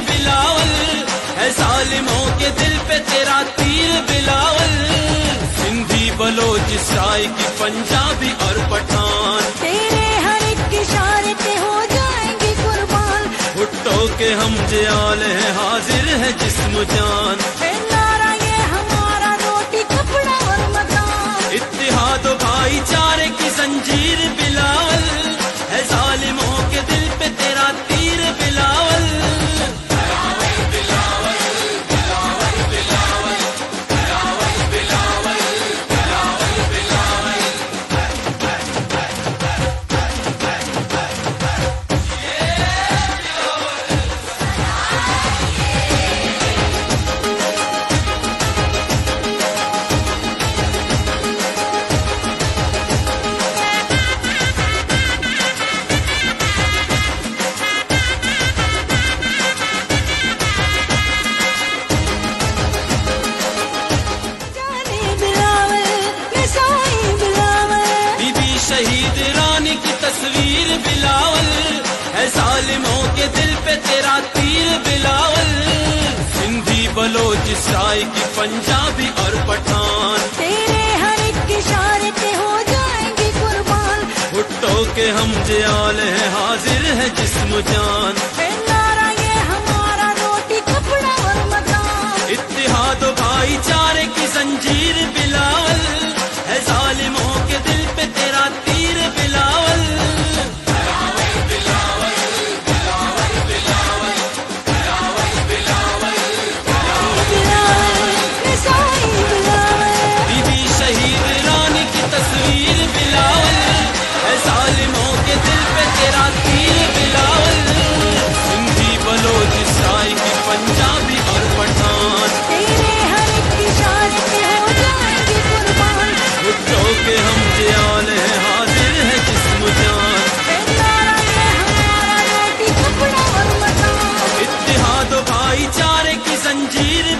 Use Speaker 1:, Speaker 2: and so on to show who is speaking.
Speaker 1: बिलावल, है जालिमों के दिल पे तेरा तीर बिलावल। सिंधी बलोच सराइकी पंजाबी और पठान,
Speaker 2: तेरे हर एक इशारे पे हो जाएंगे कुर्बान।
Speaker 1: भुट्टो के हम जयाल हैं, हाजिर है जिस्म जान।
Speaker 2: है नारा ये हमारा, रोटी कपड़ा और मकान।
Speaker 1: इत्तेहाद भाईचारे की जंजीर बिलावल, है जालिमों के दिल पे तेरा तीर बिलावल। शहीद रानी की तस्वीर बिलावल, है जालिमों के दिल पे तेरा तीर बिलावल। सिंधी बलोच सराइकी पंजाबी और पठान,
Speaker 2: तेरे हर एक इशारे पे हो जाएंगे कुर्बान।
Speaker 1: भुट्टो के हम जयाल हैं, हाजिर है जिस्म जान।
Speaker 2: है नारा ये हमारा, रोटी कपड़ा और मकान।
Speaker 1: इत्तेहाद भाईचारे की जंजीर बिलावल, है जालिमों के दिल पे तेरा तीर बिलावल। बीबी शहीद रानी की तस्वीर बिलावल, है जालिमों के दिल पे तेरा तीर बिलावल। सिंधी बलोच सराइकी पंजाबी और पठान,
Speaker 2: तेरे हर एक इशारे पे हो जाएंगे कुर्बान।
Speaker 1: भुट्टो के हम जयाल हैं, हाजिर है जिस्म जान।
Speaker 2: है नारा ये हमारा, रोटी कपड़ा और मकान।
Speaker 1: इत्तेहाद भाईचारे की जंजीर